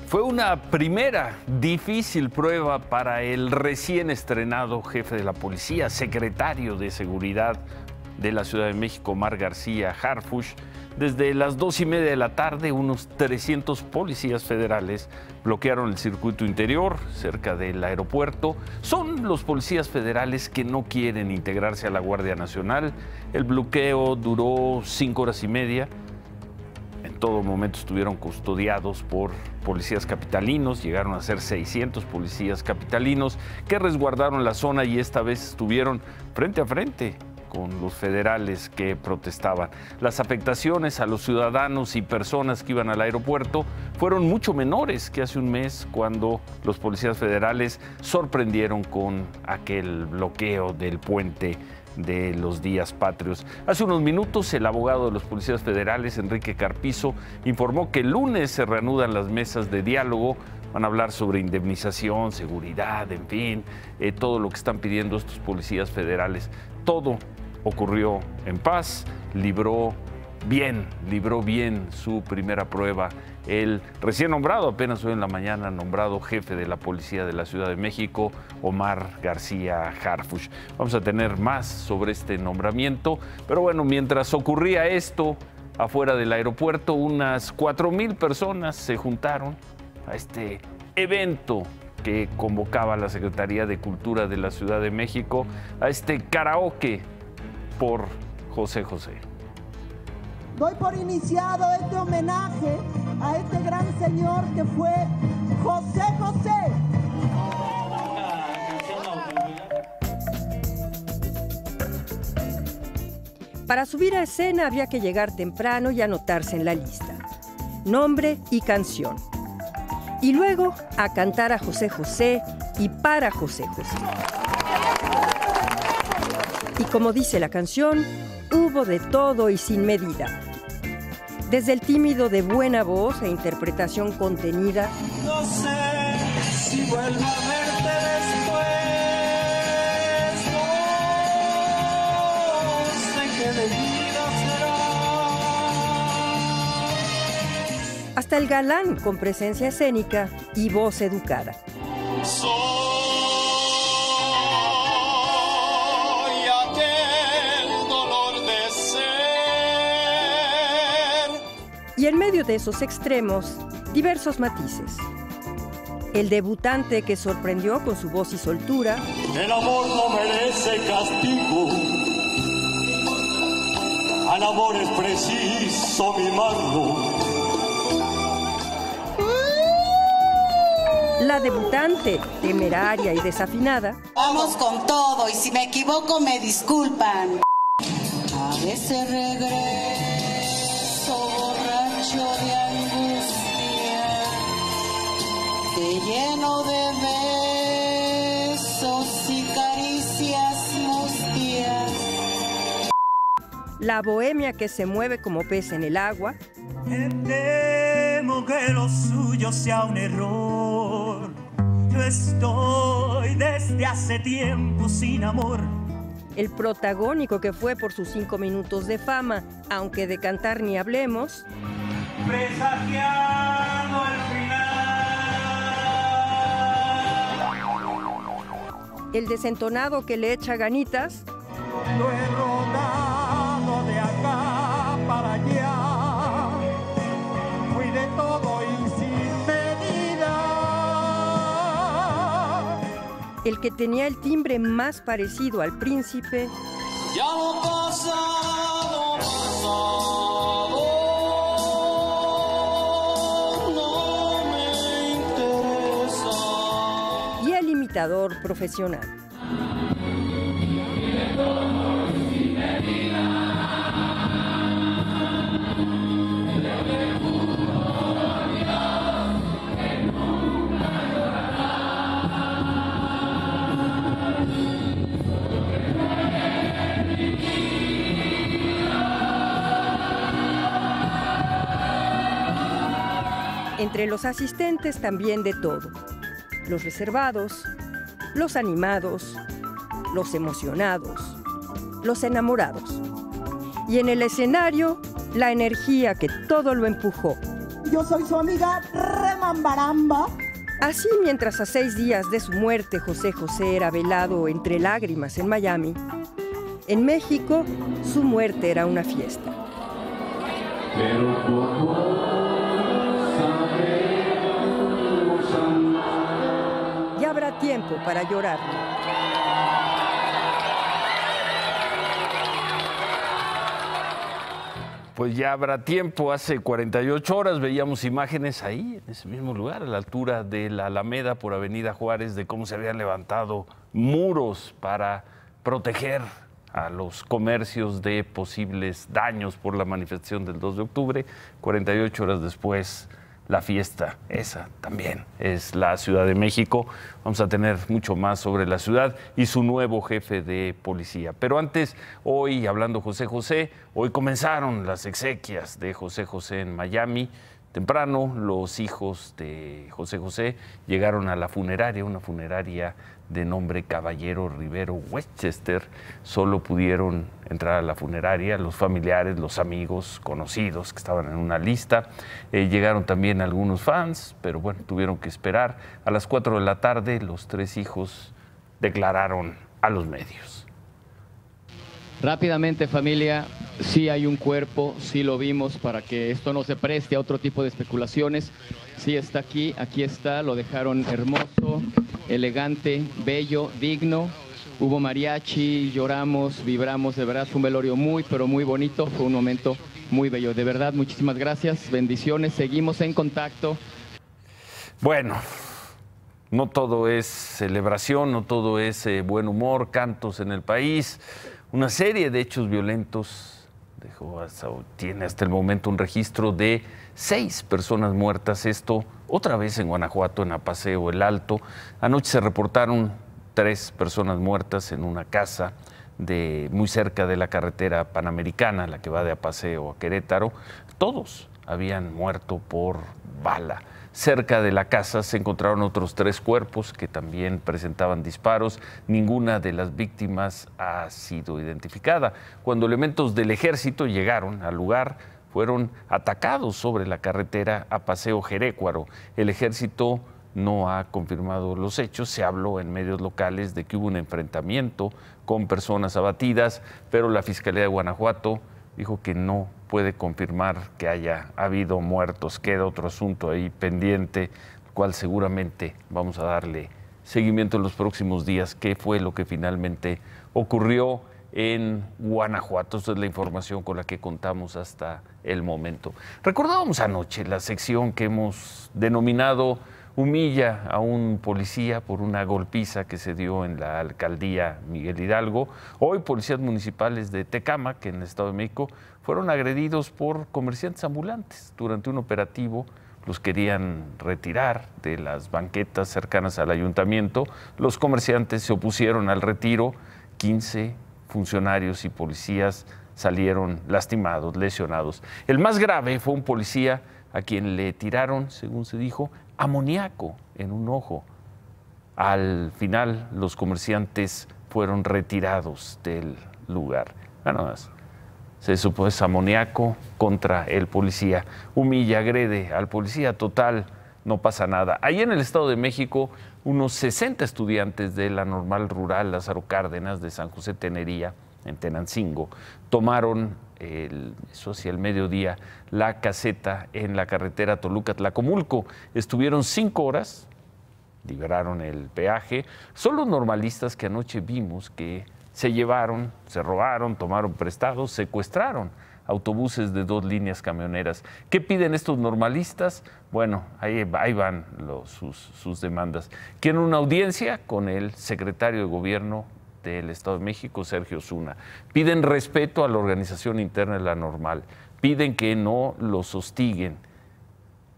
Fue una primera difícil prueba para el recién estrenado jefe de la policía, secretario de Seguridad de la Ciudad de México, Omar García Harfuch. Desde las 2:30 de la tarde, unos 300 policías federales bloquearon el circuito interior cerca del aeropuerto. Son los policías federales que no quieren integrarse a la Guardia Nacional. El bloqueo duró 5 horas y media. En todo momento estuvieron custodiados por policías capitalinos. Llegaron a ser 600 policías capitalinos que resguardaron la zona y esta vez estuvieron frente a frente con los federales que protestaban. Las afectaciones a los ciudadanos y personas que iban al aeropuerto fueron mucho menores que hace un mes, cuando los policías federales sorprendieron con aquel bloqueo del puente de los días patrios. Hace unos minutos, el abogado de los policías federales, Enrique Carpizo, informó que el lunes se reanudan las mesas de diálogo. Van a hablar sobre indemnización, seguridad, en fin, todo lo que están pidiendo estos policías federales. Todo ocurrió en paz, libró bien su primera prueba el recién nombrado, apenas hoy en la mañana nombrado jefe de la Policía de la Ciudad de México, Omar García Harfuch. Vamos a tener más sobre este nombramiento, pero bueno, mientras ocurría esto, afuera del aeropuerto, unas 4,000 personas se juntaron a este evento que convocaba la Secretaría de Cultura de la Ciudad de México, a este karaoke por José José. Doy por iniciado este homenaje a este gran señor que fue José José. Para subir a escena había que llegar temprano y anotarse en la lista. Nombre y canción. Y luego a cantar a José José y para José José. Y como dice la canción, hubo de todo y sin medida. Desde el tímido de buena voz e interpretación contenida. No sé si vuelvo a verte después. No sé qué de vida será. Hasta el galán con presencia escénica y voz educada. Soy aquel dolor de ser. Y en medio de esos extremos, diversos matices. El debutante que sorprendió con su voz y soltura. El amor no merece castigo. Al amor es preciso mimarlo. La debutante, temeraria y desafinada. Vamos con todo y si me equivoco me disculpan. A veces regreso borracho de angustia, te lleno de besos y caricias mustias. La bohemia que se mueve como pez en el agua. Temo que lo suyo sea un error. Yo estoy desde hace tiempo sin amor. El protagónico que fue por sus 5 minutos de fama, aunque de cantar ni hablemos. Presagiando el final. El desentonado que le echa ganitas. Lo he rodado de acá para allá. Fui de todo y sin medida. El que tenía el timbre más parecido al príncipe. Ya lo pasado, pasado, no me interesa. Y el imitador profesional. Entre los asistentes también de todo. Los reservados, los animados, los emocionados, los enamorados. Y en el escenario, la energía que todo lo empujó. Yo soy su amiga Remambaramba. Así, mientras a 6 días de su muerte José José era velado entre lágrimas en Miami, en México su muerte era una fiesta. Ya habrá tiempo para llorar. Pues ya habrá tiempo. Hace 48 horas veíamos imágenes ahí, en ese mismo lugar, a la altura de la Alameda por Avenida Juárez, de cómo se habían levantado muros para proteger a los comercios de posibles daños por la manifestación del 2 de octubre. 48 horas después, la fiesta, esa también es la Ciudad de México. Vamos a tener mucho más sobre la ciudad y su nuevo jefe de policía. Pero antes, hoy, hablando José José, hoy comenzaron las exequias de José José en Miami. Temprano, los hijos de José José llegaron a la funeraria, una funeraria de nombre Caballero Rivero Westchester. Solo pudieron entrar a la funeraria los familiares, los amigos, conocidos que estaban en una lista. Llegaron también algunos fans, pero bueno, tuvieron que esperar. A las 4 de la tarde, los 3 hijos declararon a los medios. Rápidamente, familia, sí hay un cuerpo, sí lo vimos, para que esto no se preste a otro tipo de especulaciones. Sí está aquí está, lo dejaron hermoso, elegante, bello, digno. Hubo mariachi, lloramos, vibramos, de verdad fue un velorio muy, pero muy bonito, fue un momento muy bello. De verdad, muchísimas gracias, bendiciones, seguimos en contacto. Bueno, no todo es celebración, no todo es buen humor, cantos en el país. Una serie de hechos violentos tiene hasta el momento un registro de 6 personas muertas. Esto otra vez en Guanajuato, en Apaseo El Alto. Anoche se reportaron 3 personas muertas en una casa muy cerca de la carretera panamericana, la que va de Apaseo a Querétaro. Todos habían muerto por bala. Cerca de la casa se encontraron otros 3 cuerpos que también presentaban disparos. Ninguna de las víctimas ha sido identificada. Cuando elementos del ejército llegaron al lugar, fueron atacados sobre la carretera a Paseo Jerécuaro. El ejército no ha confirmado los hechos. Se habló en medios locales de que hubo un enfrentamiento con personas abatidas, pero la Fiscalía de Guanajuato dijo que no puede confirmar que haya habido muertos. Queda otro asunto ahí pendiente, al cual seguramente vamos a darle seguimiento en los próximos días. ¿Qué fue lo que finalmente ocurrió en Guanajuato? Esta es la información con la que contamos hasta el momento. Recordábamos anoche la sección que hemos denominado Humilla a un policía por una golpiza que se dio en la alcaldía Miguel Hidalgo. Hoy policías municipales de Tecámac, en el Estado de México, fueron agredidos por comerciantes ambulantes. Durante un operativo los querían retirar de las banquetas cercanas al ayuntamiento. Los comerciantes se opusieron al retiro. 15 funcionarios y policías salieron lastimados, lesionados. El más grave fue un policía a quien le tiraron, según se dijo, amoníaco en un ojo. Al final, los comerciantes fueron retirados del lugar. Nada más. Se supo es amoníaco contra el policía. Humilla, agrede al policía, total, no pasa nada. Ahí en el Estado de México, unos 60 estudiantes de la Normal Rural Lázaro Cárdenas de San José Tenería, en Tenancingo, tomaron eso hacia el mediodía, la caseta en la carretera Toluca-Tlacomulco. Estuvieron 5 horas, liberaron el peaje. Son los normalistas que anoche vimos que se llevaron, se robaron, tomaron prestados, secuestraron autobuses de 2 líneas camioneras. ¿Qué piden estos normalistas? Bueno, ahí van sus demandas. Quieren una audiencia con el secretario de Gobierno del Estado de México, Sergio Zuna. Piden respeto a la organización interna de la Normal. Piden que no los hostiguen,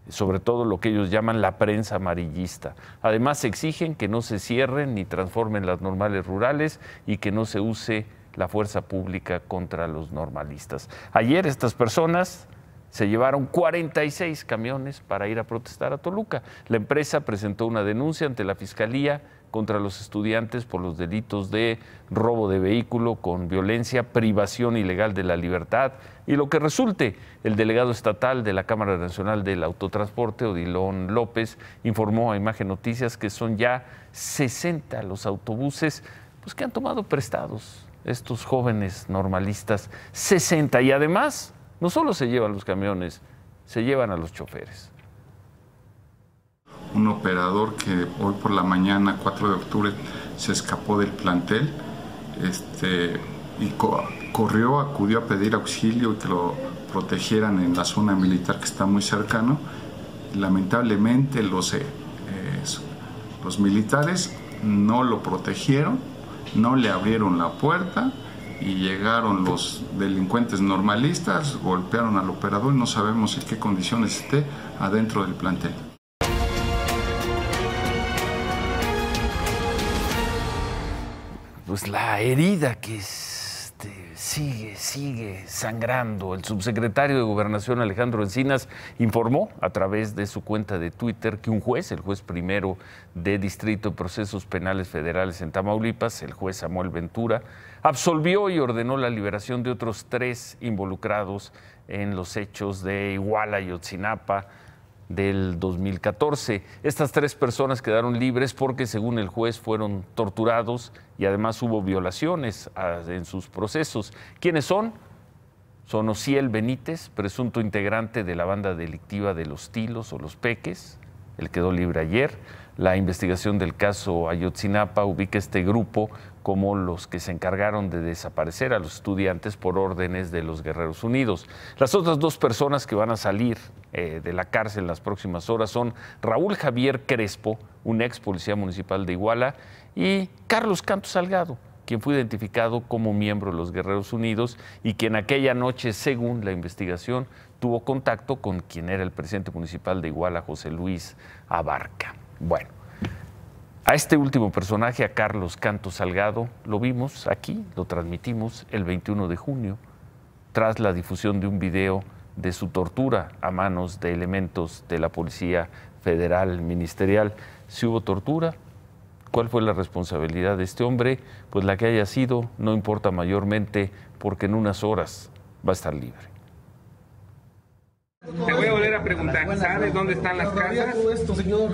sobre todo lo que ellos llaman la prensa amarillista. Además, exigen que no se cierren ni transformen las normales rurales y que no se use la fuerza pública contra los normalistas. Ayer estas personas se llevaron 46 camiones para ir a protestar a Toluca. La empresa presentó una denuncia ante la Fiscalía contra los estudiantes por los delitos de robo de vehículo con violencia, privación ilegal de la libertad y lo que resulte. El delegado estatal de la Cámara Nacional del Autotransporte, Odilon López, informó a Imagen Noticias que son ya 60 los autobuses pues, que han tomado prestados estos jóvenes normalistas, 60. Y además, no solo se llevan los camiones, se llevan a los choferes. Un operador que hoy por la mañana, 4 de octubre, se escapó del plantel y acudió a pedir auxilio y que lo protegieran en la zona militar que está muy cercano. Lamentablemente los militares no lo protegieron, no le abrieron la puerta y llegaron los delincuentes normalistas, golpearon al operador y no sabemos en qué condiciones esté adentro del plantel. Pues la herida que sigue sangrando. El subsecretario de Gobernación, Alejandro Encinas, informó a través de su cuenta de Twitter que un juez, el juez primero de Distrito de Procesos Penales Federales en Tamaulipas, el juez Samuel Ventura, absolvió y ordenó la liberación de otros 3 involucrados en los hechos de Iguala y Ayotzinapa del 2014. Estas 3 personas quedaron libres porque, según el juez, fueron torturados y además hubo violaciones en sus procesos. ¿Quiénes son? Son Ociel Benítez, presunto integrante de la banda delictiva de los Tilos o los Peques, él quedó libre ayer. La investigación del caso Ayotzinapa ubica este grupo como los que se encargaron de desaparecer a los estudiantes por órdenes de los Guerreros Unidos. Las otras 2 personas que van a salir de la cárcel en las próximas horas son Raúl Javier Crespo, un ex policía municipal de Iguala, y Carlos Canto Salgado, quien fue identificado como miembro de los Guerreros Unidos y quien aquella noche, según la investigación, tuvo contacto con quien era el presidente municipal de Iguala, José Luis Abarca. Bueno, a este último personaje, a Carlos Canto Salgado, lo vimos aquí, lo transmitimos el 21 de junio, tras la difusión de un video de su tortura a manos de elementos de la Policía Federal Ministerial. Si hubo tortura, ¿cuál fue la responsabilidad de este hombre? Pues la que haya sido, no importa mayormente, porque en unas horas va a estar libre. Te voy a volver a preguntar, ¿sabes dónde están las casas? Esto, señor.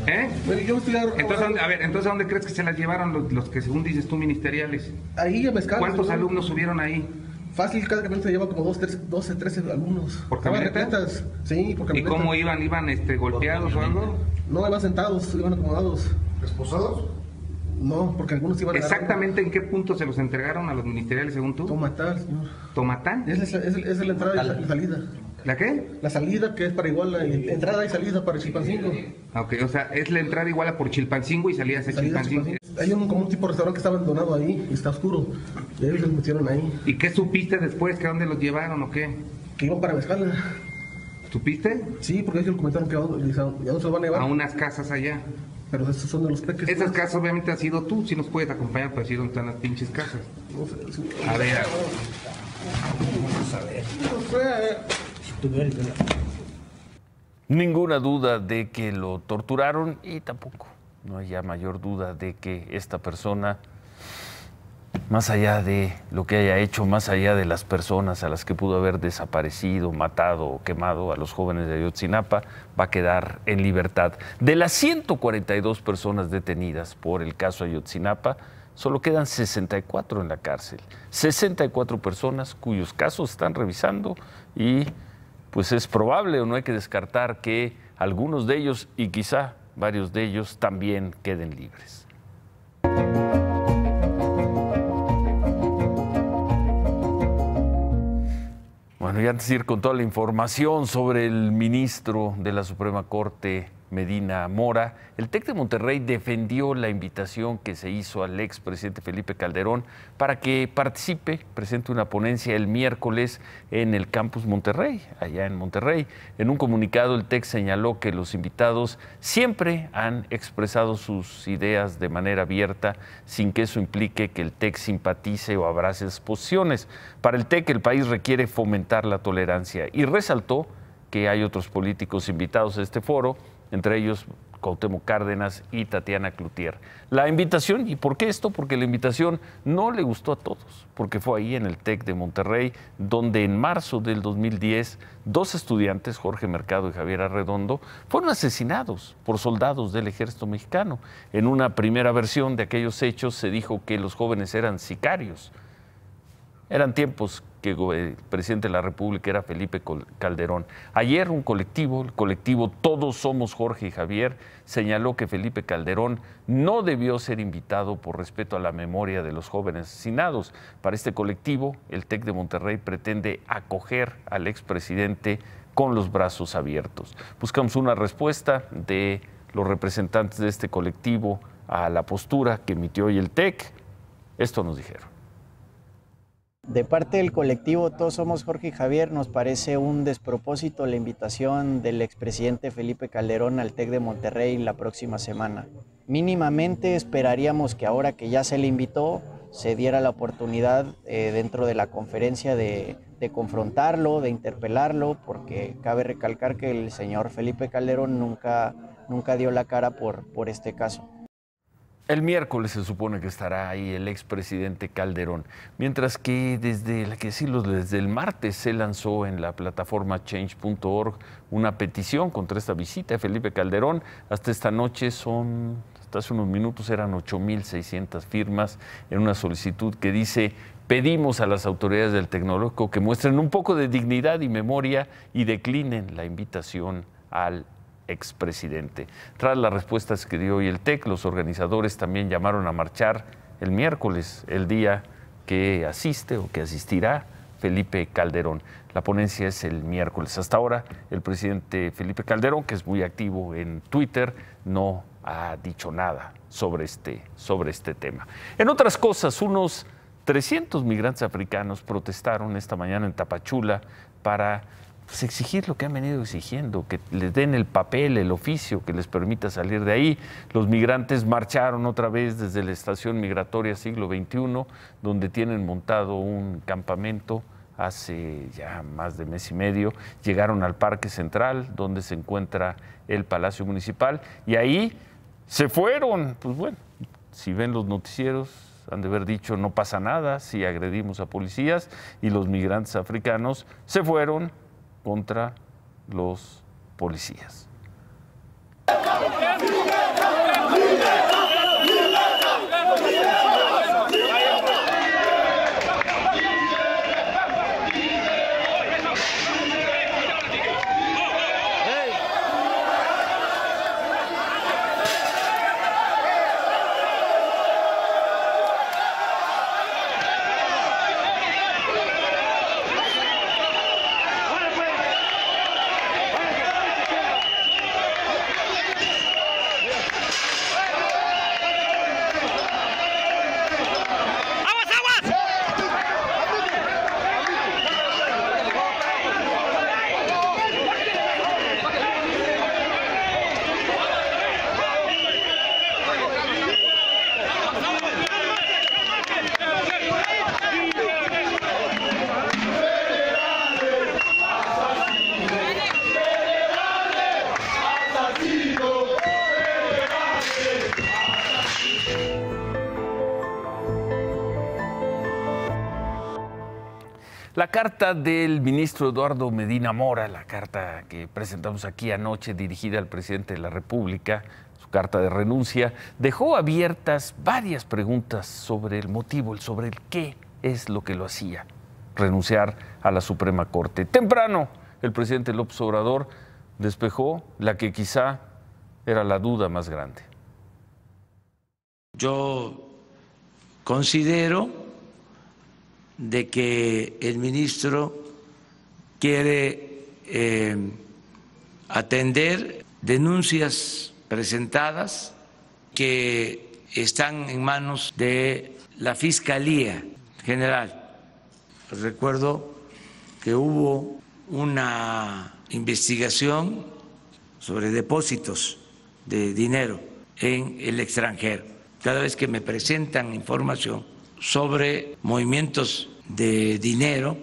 Entonces, ¿a dónde crees que se las llevaron los que, según dices tú, ministeriales? Ahí a Mezcal. ¿Cuántos alumnos subieron ahí? Fácil, cada camioneta lleva como 12, 13 alumnos. ¿Por camioneta? Sí, por camioneta. ¿Y cómo iban? ¿Iban golpeados o algo? No, iban sentados, iban acomodados. ¿Esposados? No, porque algunos iban ¿Exactamente en qué punto se los entregaron a los ministeriales, según tú? Tomatán, señor. ¿Tomatán? Es la entrada y la salida. ¿La qué? La salida, que es para Iguala, entrada y salida para Chilpancingo. Ok, o sea, es la entrada Iguala por Chilpancingo y salida hacia Chilpancingo. Hay como un tipo de restaurante que está abandonado ahí, y está oscuro, y ellos los metieron ahí. ¿Y qué supiste después? ¿Que a dónde los llevaron o qué? Que iban para Mezcala. ¿Supiste? Sí, porque ellos comentaron que ya no se los van a llevar. A unas casas allá. Pero esos son de los Peques. Esas casas obviamente has sido tú, si nos puedes acompañar para decir dónde están las pinches casas. No sé, sí. A ver. Vamos a ver. Ninguna duda de que lo torturaron y tampoco no hay ya mayor duda de que esta persona, más allá de lo que haya hecho, más allá de las personas a las que pudo haber desaparecido, matado o quemado a los jóvenes de Ayotzinapa, va a quedar en libertad. De las 142 personas detenidas por el caso Ayotzinapa, solo quedan 64 en la cárcel. 64 personas cuyos casos están revisando y pues es probable o no hay que descartar que algunos de ellos y quizá varios de ellos también queden libres. Bueno, y antes de ir con toda la información sobre el ministro de la Suprema Corte, Medina Mora, el TEC de Monterrey defendió la invitación que se hizo al expresidente Felipe Calderón para que presente una ponencia el miércoles en el Campus Monterrey, allá en Monterrey. En un comunicado, el TEC señaló que los invitados siempre han expresado sus ideas de manera abierta, sin que eso implique que el TEC simpatice o abrace esas posiciones. Para el TEC, el país requiere fomentar la tolerancia y resaltó que hay otros políticos invitados a este foro entre ellos Cuauhtémoc Cárdenas y Tatiana Cloutier. La invitación, ¿y por qué esto? Porque la invitación no le gustó a todos, porque fue ahí en el TEC de Monterrey, donde en marzo del 2010, 2 estudiantes, Jorge Mercado y Javier Arredondo, fueron asesinados por soldados del ejército mexicano. En una primera versión de aquellos hechos se dijo que los jóvenes eran sicarios. Eran tiempos que el presidente de la República era Felipe Calderón. Ayer un colectivo, el colectivo Todos Somos Jorge y Javier, señaló que Felipe Calderón no debió ser invitado por respeto a la memoria de los jóvenes asesinados. Para este colectivo, el TEC de Monterrey pretende acoger al expresidente con los brazos abiertos. Buscamos una respuesta de los representantes de este colectivo a la postura que emitió hoy el TEC. Esto nos dijeron. De parte del colectivo Todos Somos Jorge y Javier, nos parece un despropósito la invitación del expresidente Felipe Calderón al TEC de Monterrey la próxima semana. Mínimamente esperaríamos que ahora que ya se le invitó, se diera la oportunidad dentro de la conferencia de confrontarlo, de interpelarlo, porque cabe recalcar que el señor Felipe Calderón nunca dio la cara por este caso. El miércoles se supone que estará ahí el expresidente Calderón, mientras que desde el martes se lanzó en la plataforma change.org una petición contra esta visita de Felipe Calderón. Hasta esta noche hasta hace unos minutos eran 8,600 firmas en una solicitud que dice: pedimos a las autoridades del tecnológico que muestren un poco de dignidad y memoria y declinen la invitación al expresidente. Tras las respuestas que dio hoy el TEC, los organizadores también llamaron a marchar el miércoles, el día que asiste o que asistirá Felipe Calderón. La ponencia es el miércoles. Hasta ahora, el presidente Felipe Calderón, que es muy activo en Twitter, no ha dicho nada sobre este tema. En otras cosas, unos 300 migrantes africanos protestaron esta mañana en Tapachula para exigir lo que han venido exigiendo, que les den el papel, el oficio que les permita salir de ahí. Los migrantes marcharon otra vez desde la estación migratoria Siglo XXI, donde tienen montado un campamento hace ya más de mes y medio. Llegaron al Parque Central, donde se encuentra el Palacio Municipal, y ahí se fueron. Pues bueno, si ven los noticieros, han de haber dicho: no pasa nada si agredimos a policías, y los migrantes africanos se fueron contra los policías. La carta del ministro Eduardo Medina Mora, la carta que presentamos aquí anoche dirigida al presidente de la República, su carta de renuncia, dejó abiertas varias preguntas sobre el motivo, sobre el qué es lo que lo hacía renunciar a la Suprema Corte. Temprano, el presidente López Obrador despejó la que quizá era la duda más grande. Yo considero de que el ministro quiere atender denuncias presentadas que están en manos de la Fiscalía General. Recuerdo que hubo una investigación sobre depósitos de dinero en el extranjero. Cada vez que me presentan información sobre movimientos de dinero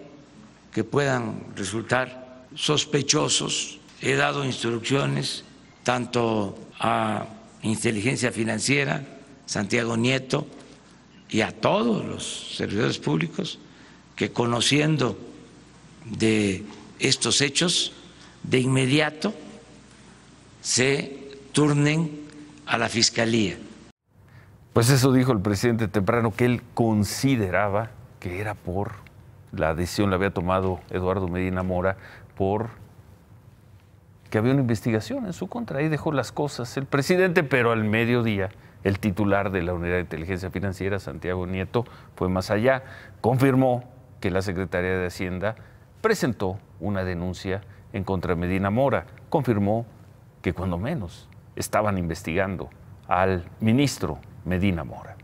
que puedan resultar sospechosos, he dado instrucciones tanto a Inteligencia Financiera, Santiago Nieto, y a todos los servidores públicos que, conociendo de estos hechos, de inmediato se turnen a la Fiscalía. Pues eso dijo el presidente temprano, que él consideraba que era por la decisión, la había tomado Eduardo Medina Mora, por que había una investigación en su contra. Ahí dejó las cosas el presidente, pero al mediodía el titular de la Unidad de Inteligencia Financiera, Santiago Nieto, fue más allá. Confirmó que la Secretaría de Hacienda presentó una denuncia en contra de Medina Mora. Confirmó que cuando menos estaban investigando al ministro Medina Mora.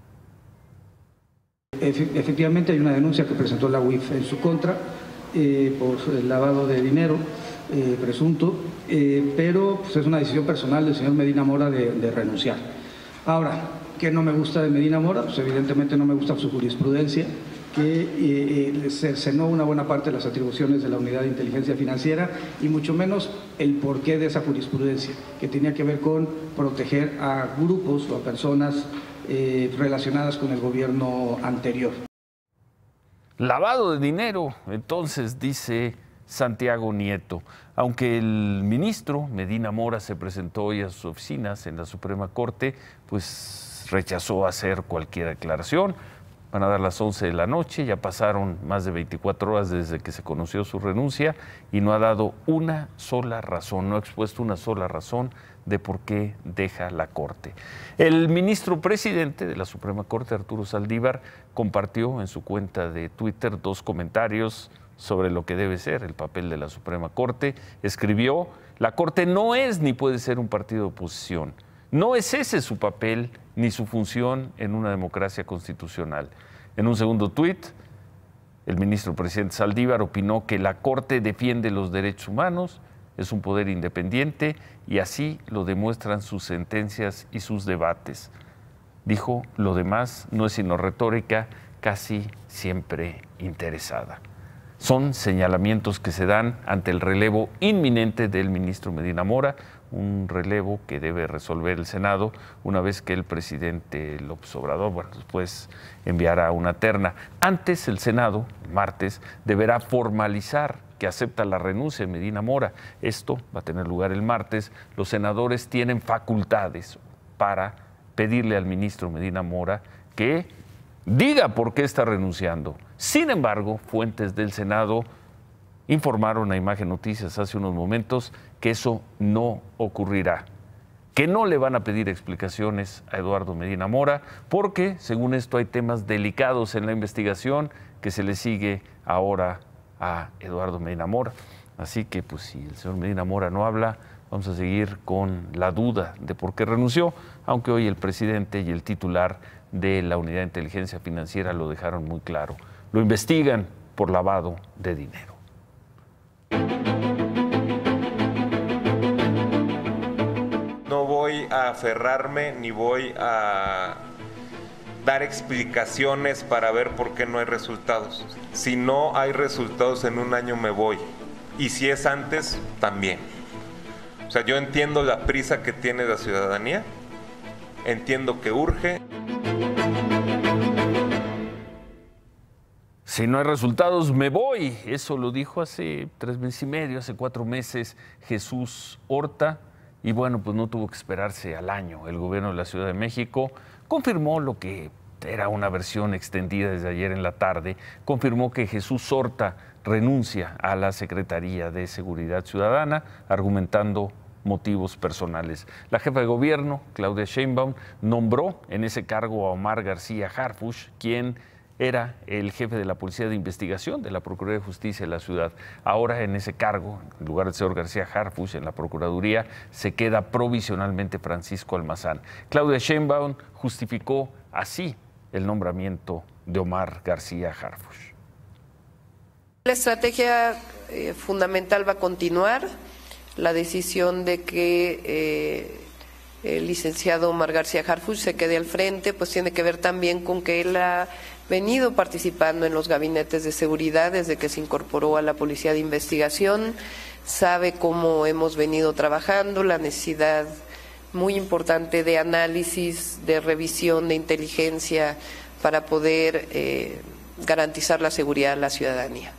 Efectivamente hay una denuncia que presentó la UIF en su contra por el lavado de dinero presunto, pero pues, es una decisión personal del señor Medina Mora de renunciar. Ahora, ¿qué no me gusta de Medina Mora? Pues evidentemente no me gusta su jurisprudencia, que cercenó una buena parte de las atribuciones de la Unidad de Inteligencia Financiera y mucho menos el porqué de esa jurisprudencia, que tenía que ver con proteger a grupos o a personas relacionadas con el gobierno anterior. Lavado de dinero, entonces, dice Santiago Nieto. Aunque el ministro Medina Mora se presentó hoy a sus oficinas en la Suprema Corte, pues rechazó hacer cualquier declaración. Van a dar las 11 de la noche, ya pasaron más de 24 horas desde que se conoció su renuncia y no ha dado una sola razón, no ha expuesto una sola razón de por qué deja la Corte. El ministro presidente de la Suprema Corte, Arturo Saldívar, compartió en su cuenta de Twitter 2 comentarios sobre lo que debe ser el papel de la Suprema Corte. Escribió: la Corte no es ni puede ser un partido de oposición. No es ese su papel ni su función en una democracia constitucional. En un segundo tuit, el ministro presidente Saldívar opinó que la Corte defiende los derechos humanos, es un poder independiente y así lo demuestran sus sentencias y sus debates. Dijo: lo demás no es sino retórica, casi siempre interesada. Son señalamientos que se dan ante el relevo inminente del ministro Medina Mora, un relevo que debe resolver el Senado una vez que el presidente López Obrador, después enviará una terna. Antes, el Senado, el martes, deberá formalizar que acepta la renuncia de Medina Mora. Esto va a tener lugar el martes. Los senadores tienen facultades para pedirle al ministro Medina Mora que diga por qué está renunciando. Sin embargo, fuentes del Senado informaron a Imagen Noticias hace unos momentos que eso no ocurrirá, que no le van a pedir explicaciones a Eduardo Medina Mora, porque, según esto, hay temas delicados en la investigación que se le sigue ahora a Eduardo Medina Mora. Así que, pues, si el señor Medina Mora no habla, vamos a seguir con la duda de por qué renunció, aunque hoy el presidente y el titular de la Unidad de Inteligencia Financiera lo dejaron muy claro. Lo investigan por lavado de dinero. No voy a aferrarme ni voy a dar explicaciones para ver por qué no hay resultados. Si no hay resultados en un año me voy. Y si es antes, también. O sea, yo entiendo la prisa que tiene la ciudadanía, entiendo que urge. Si no hay resultados, me voy. Eso lo dijo hace 3 meses y medio, hace 4 meses, Jesús Horta. Y bueno, pues no tuvo que esperarse al año. El gobierno de la Ciudad de México confirmó lo que era una versión extendida desde ayer en la tarde. Confirmó que Jesús Horta renuncia a la Secretaría de Seguridad Ciudadana, argumentando motivos personales. La jefa de gobierno, Claudia Sheinbaum, nombró en ese cargo a Omar García Harfuch, quien era el jefe de la Policía de Investigación de la Procuraduría de Justicia de la ciudad. Ahora en ese cargo, en lugar del señor García Harfuch, en la Procuraduría, se queda provisionalmente Francisco Almazán. Claudia Sheinbaum justificó así el nombramiento de Omar García Harfuch. La estrategia fundamental va a continuar. La decisión de que el licenciado Omar García Harfuch se quede al frente, pues tiene que ver también con que él ha venido participando en los gabinetes de seguridad desde que se incorporó a la Policía de Investigación, sabe cómo hemos venido trabajando, la necesidad muy importante de análisis, de revisión, de inteligencia para poder garantizar la seguridad de la ciudadanía.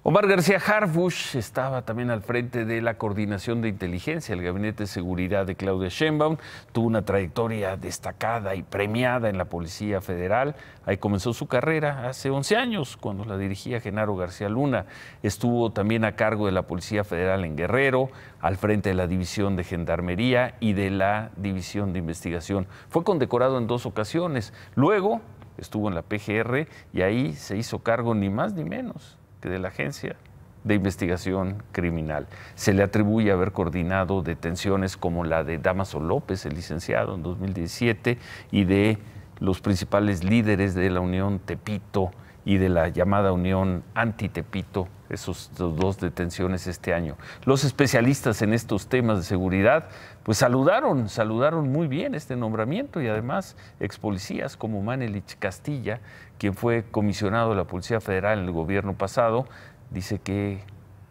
Omar García Harfuch estaba también al frente de la coordinación de inteligencia, el gabinete de seguridad de Claudia Sheinbaum. Tuvo una trayectoria destacada y premiada en la Policía Federal. Ahí comenzó su carrera hace 11 años, cuando la dirigía Genaro García Luna. Estuvo también a cargo de la Policía Federal en Guerrero, al frente de la División de Gendarmería y de la División de Investigación. Fue condecorado en 2 ocasiones. Luego estuvo en la PGR y ahí se hizo cargo ni más ni menos que de la Agencia de Investigación Criminal. Se le atribuye haber coordinado detenciones como la de Dámaso López, el licenciado, en 2017, y de los principales líderes de la Unión Tepito y de la llamada Unión Anti-Tepito, esos 2 detenciones este año. Los especialistas en estos temas de seguridad pues saludaron muy bien este nombramiento, y además expolicías como Manelich Castilla, quien fue comisionado de la Policía Federal en el gobierno pasado, dice que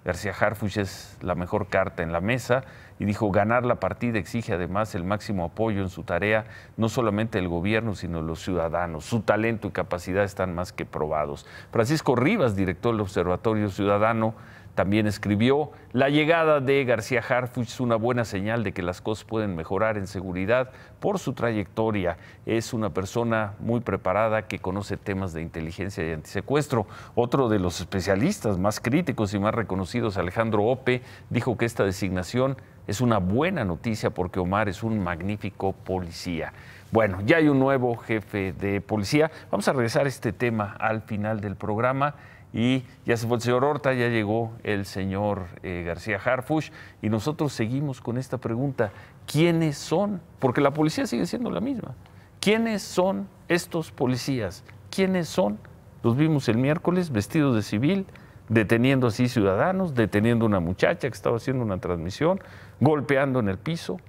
García Harfuch es la mejor carta en la mesa, y dijo: ganar la partida exige además el máximo apoyo en su tarea, no solamente del gobierno, sino de los ciudadanos. Su talento y capacidad están más que probados. Francisco Rivas, director del Observatorio Ciudadano, también escribió: la llegada de García Harfuch es una buena señal de que las cosas pueden mejorar en seguridad por su trayectoria. Es una persona muy preparada que conoce temas de inteligencia y antisecuestro. Otro de los especialistas más críticos y más reconocidos, Alejandro Ope, dijo que esta designación es una buena noticia porque Omar es un magnífico policía. Bueno, ya hay un nuevo jefe de policía. Vamos a regresar a este tema al final del programa. Y ya se fue el señor Horta, ya llegó el señor García Harfuch, y nosotros seguimos con esta pregunta: ¿quiénes son? Porque la policía sigue siendo la misma. ¿Quiénes son estos policías? ¿Quiénes son? Los vimos el miércoles vestidos de civil, deteniendo así ciudadanos, deteniendo a una muchacha que estaba haciendo una transmisión, golpeando en el piso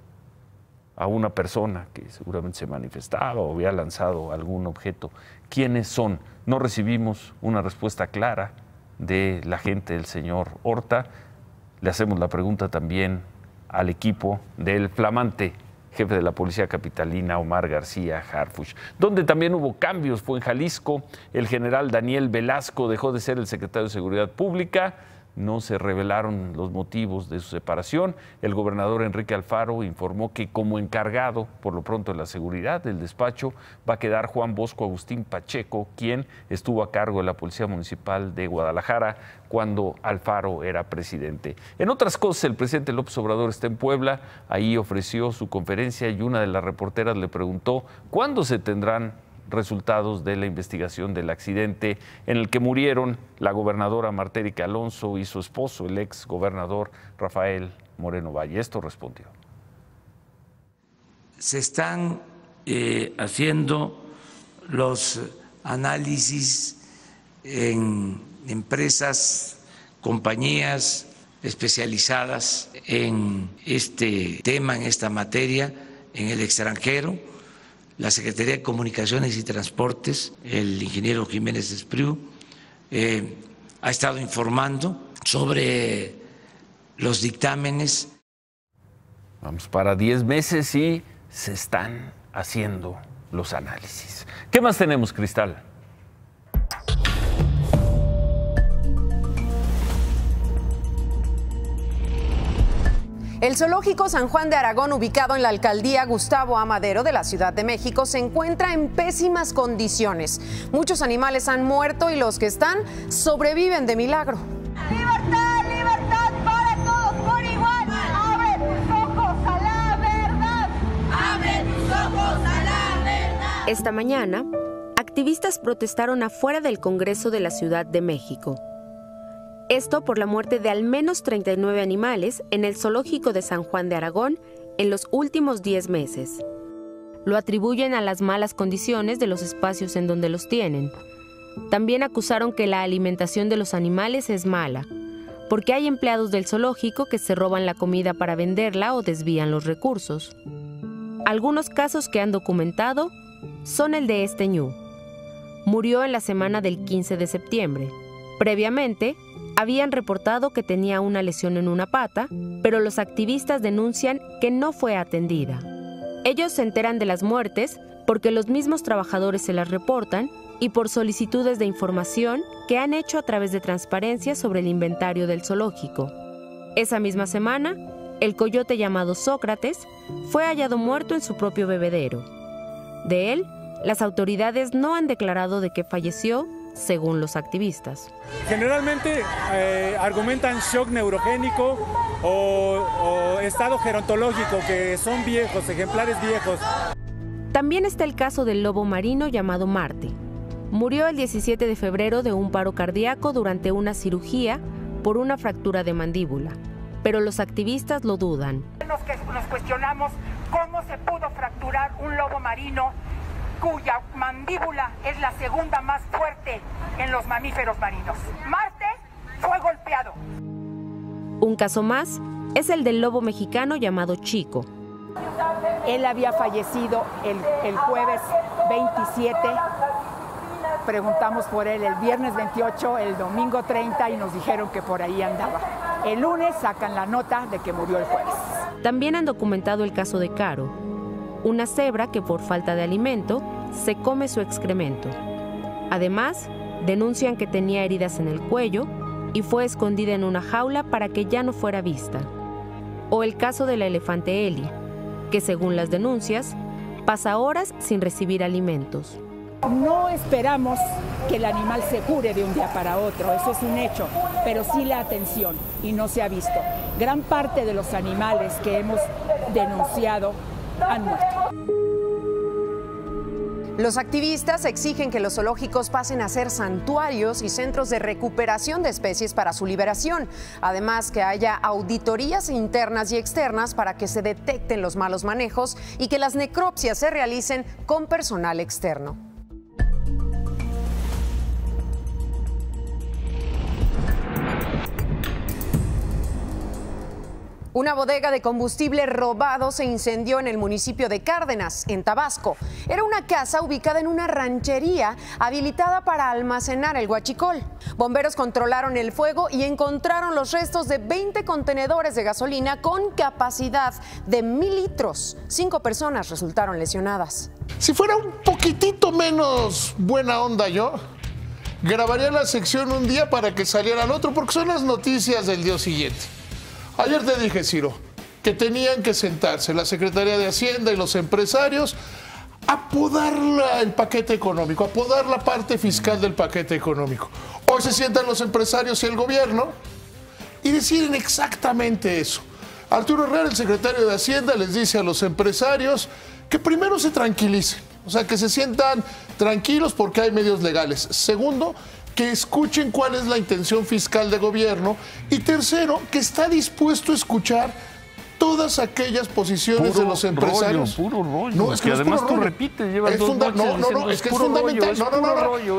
a una persona que seguramente se manifestaba o había lanzado algún objeto. ¿Quiénes son? No recibimos una respuesta clara de la gente del señor Horta. Le hacemos la pregunta también al equipo del flamante jefe de la Policía Capitalina, Omar García Harfuch. Donde también hubo cambios fue en Jalisco. El general Daniel Velasco dejó de ser el secretario de Seguridad Pública. No se revelaron los motivos de su separación. El gobernador Enrique Alfaro informó que como encargado, por lo pronto, de la seguridad del despacho, va a quedar Juan Bosco Agustín Pacheco, quien estuvo a cargo de la Policía Municipal de Guadalajara cuando Alfaro era presidente. En otras cosas, el presidente López Obrador está en Puebla. Ahí ofreció su conferencia y una de las reporteras le preguntó cuándo se tendrán resultados de la investigación del accidente en el que murieron la gobernadora Marta Erika Alonso y su esposo, el ex gobernador Rafael Moreno Valle. Esto respondió: se están haciendo los análisis en empresas, compañías especializadas en este tema, en esta materia, en el extranjero. La Secretaría de Comunicaciones y Transportes, el ingeniero Jiménez Espriu, ha estado informando sobre los dictámenes. Vamos para 10 meses y se están haciendo los análisis. ¿Qué más tenemos, Cristal? El zoológico San Juan de Aragón, ubicado en la alcaldía Gustavo A. Madero de la Ciudad de México, se encuentra en pésimas condiciones. Muchos animales han muerto y los que están sobreviven de milagro. ¡Libertad, libertad para todos por igual! ¡Abre tus ojos a la verdad! ¡Abre tus ojos a la verdad! Esta mañana, activistas protestaron afuera del Congreso de la Ciudad de México. Esto por la muerte de al menos 39 animales en el zoológico de San Juan de Aragón en los últimos 10 meses. Lo atribuyen a las malas condiciones de los espacios en donde los tienen. También acusaron que la alimentación de los animales es mala, porque hay empleados del zoológico que se roban la comida para venderla o desvían los recursos. Algunos casos que han documentado son el de este ñu. Murió en la semana del 15 de septiembre. Previamente, Habían reportado que tenía una lesión en una pata, pero los activistas denuncian que no fue atendida. Ellos se enteran de las muertes porque los mismos trabajadores se las reportan y por solicitudes de información que han hecho a través de transparencia sobre el inventario del zoológico. Esa misma semana, el coyote llamado Sócrates fue hallado muerto en su propio bebedero. De él, las autoridades no han declarado de qué falleció, según los activistas. Generalmente argumentan shock neurogénico o estado gerontológico, que son viejos, ejemplares viejos. También está el caso del lobo marino llamado Marte. Murió el 17 de febrero de un paro cardíaco durante una cirugía por una fractura de mandíbula, pero los activistas lo dudan. Nos cuestionamos cómo se pudo fracturar un lobo marino cuya mandíbula es la segunda más fuerte en los mamíferos marinos. Marte fue golpeado. Un caso más es el del lobo mexicano llamado Chico. Él había fallecido el jueves 27. Preguntamos por él el viernes 28, el domingo 30 y nos dijeron que por ahí andaba. El lunes sacan la nota de que murió el jueves. También han documentado el caso de Caro, una cebra que por falta de alimento se come su excremento. Además, denuncian que tenía heridas en el cuello y fue escondida en una jaula para que ya no fuera vista. O el caso de la elefante Eli, que según las denuncias, pasa horas sin recibir alimentos. No esperamos que el animal se cure de un día para otro, eso es un hecho, pero sí la atención, y no se ha visto. Gran parte de los animales que hemos denunciado han muerto. Los activistas exigen que los zoológicos pasen a ser santuarios y centros de recuperación de especies para su liberación. Además, que haya auditorías internas y externas para que se detecten los malos manejos y que las necropsias se realicen con personal externo. Una bodega de combustible robado se incendió en el municipio de Cárdenas, en Tabasco. Era una casa ubicada en una ranchería habilitada para almacenar el huachicol. Bomberos controlaron el fuego y encontraron los restos de 20 contenedores de gasolina con capacidad de 1,000 litros. 5 personas resultaron lesionadas. Si fuera un poquitito menos buena onda yo, grabaría la sección un día para que saliera al otro, porque son las noticias del día siguiente. Ayer te dije, Ciro, que tenían que sentarse la Secretaría de Hacienda y los empresarios a podar el paquete económico, a podar la parte fiscal del paquete económico. Hoy se sientan los empresarios y el gobierno y deciden exactamente eso. Arturo Herrera, el secretario de Hacienda, les dice a los empresarios que primero se tranquilicen, o sea, que se sientan tranquilos porque hay medios legales. Segundo, que escuchen cuál es la intención fiscal de gobierno. Y tercero, que está dispuesto a escuchar todas aquellas posiciones de los empresarios. Puro rollo. No, es que además no tú repites, llevas 2 noches diciendo, es que es fundamental.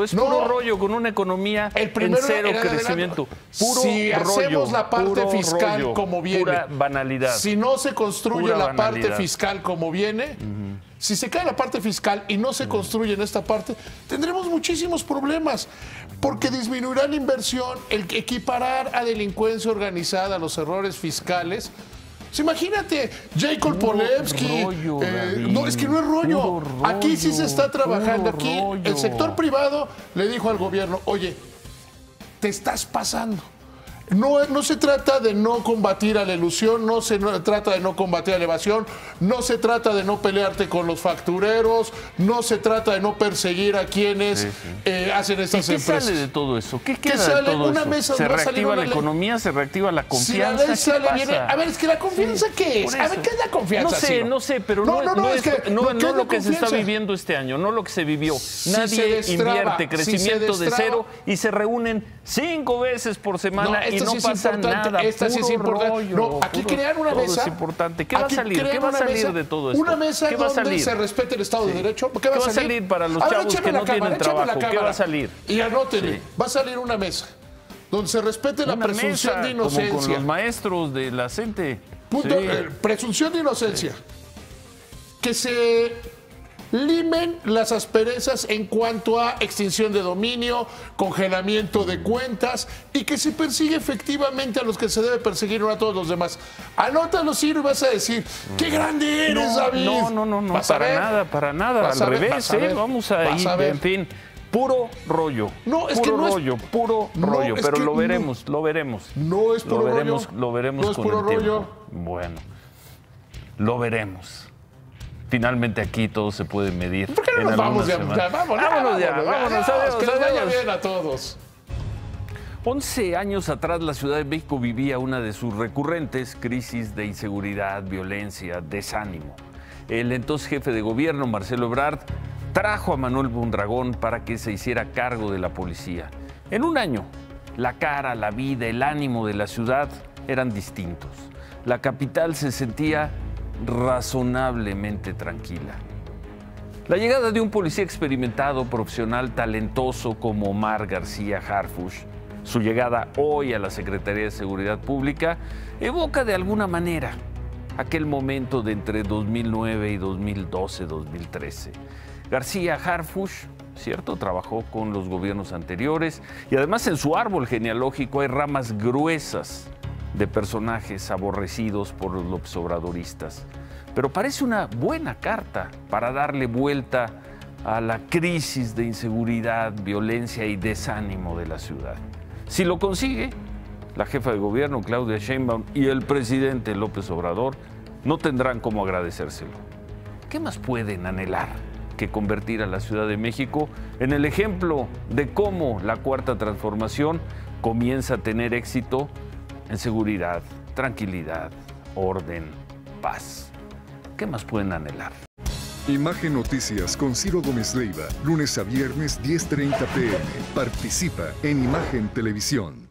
Es puro rollo con una economía en cero crecimiento. Puro si hacemos la parte fiscal rollo, como viene, pura banalidad. Si no se construye la parte fiscal como viene, si se cae la parte fiscal y no se construye en esta parte, tendremos muchísimos problemas. Porque disminuirá la inversión, el equiparar a delincuencia organizada, a los errores fiscales. Pues imagínate, Jacob Polevsky. No, es que no es rollo. Aquí sí se está trabajando. Aquí el sector privado le dijo al gobierno, oye, te estás pasando. No se trata de no combatir a la ilusión, no se trata de no combatir a la evasión, no se trata de no pelearte con los factureros, no se trata de no perseguir a quienes hacen estas empresas. ¿Qué sale de todo eso? ¿Qué queda de todo eso? ¿Se reactiva la economía? ¿Se reactiva la confianza? Si la ley sale bien, a ver, es que la confianza, ¿qué es? A ver, ¿qué es la confianza? No sé, pero no lo que se está viviendo este año, no lo que se vivió. Nadie invierte crecimiento de cero y se reúnen 5 veces por semana y no pasa nada. Esta sí es importante. No, aquí crean una mesa. Es importante. ¿Qué va a salir? ¿Qué va a salir de todo esto? Una mesa donde se respete el Estado de Derecho. ¿Qué va a salir para los chavos que no tienen trabajo? ¿Qué va a salir? Y anótenle, va a salir una mesa donde se respete la presunción de inocencia. Como con los maestros de la CENTE. Presunción de inocencia. Que se limen las asperezas en cuanto a extinción de dominio, congelamiento de cuentas y que se persigue efectivamente a los que se debe perseguir, no a todos los demás. Anótalo, Ciro, y vas a decir, ¡qué grande eres, David! No, para nada, al revés, vamos a ir, en fin, puro rollo. No, es puro que no rollo, es puro rollo, pero lo veremos. No es puro rollo. Lo veremos no es con puro el rollo. tiempo. Bueno, lo veremos. Finalmente aquí todo se puede medir. ¿Por qué no nos vamos ya? Vámonos ya. Adiós, que les vaya bien a todos. 11 años atrás la Ciudad de México vivía una de sus recurrentes crisis de inseguridad, violencia, desánimo. El entonces jefe de gobierno, Marcelo Ebrard, trajo a Manuel Mondragón para que se hiciera cargo de la policía. En un año, la cara, la vida, el ánimo de la ciudad eran distintos. La capital se sentía razonablemente tranquila. La llegada de un policía experimentado, profesional, talentoso como Omar García Harfuch, su llegada hoy a la Secretaría de Seguridad Pública, evoca de alguna manera aquel momento de entre 2009 y 2012-2013. García Harfuch, cierto, trabajó con los gobiernos anteriores y además en su árbol genealógico hay ramas gruesas de personajes aborrecidos por los lopezobradoristas. Pero parece una buena carta para darle vuelta a la crisis de inseguridad, violencia y desánimo de la ciudad. Si lo consigue, la jefa de gobierno, Claudia Sheinbaum, y el presidente López Obrador no tendrán cómo agradecérselo. ¿Qué más pueden anhelar que convertir a la Ciudad de México en el ejemplo de cómo la Cuarta Transformación comienza a tener éxito en seguridad, tranquilidad, orden, paz? ¿Qué más pueden anhelar? Imagen Noticias con Ciro Gómez Leiva, lunes a viernes 10:30 p.m. Participa en Imagen Televisión.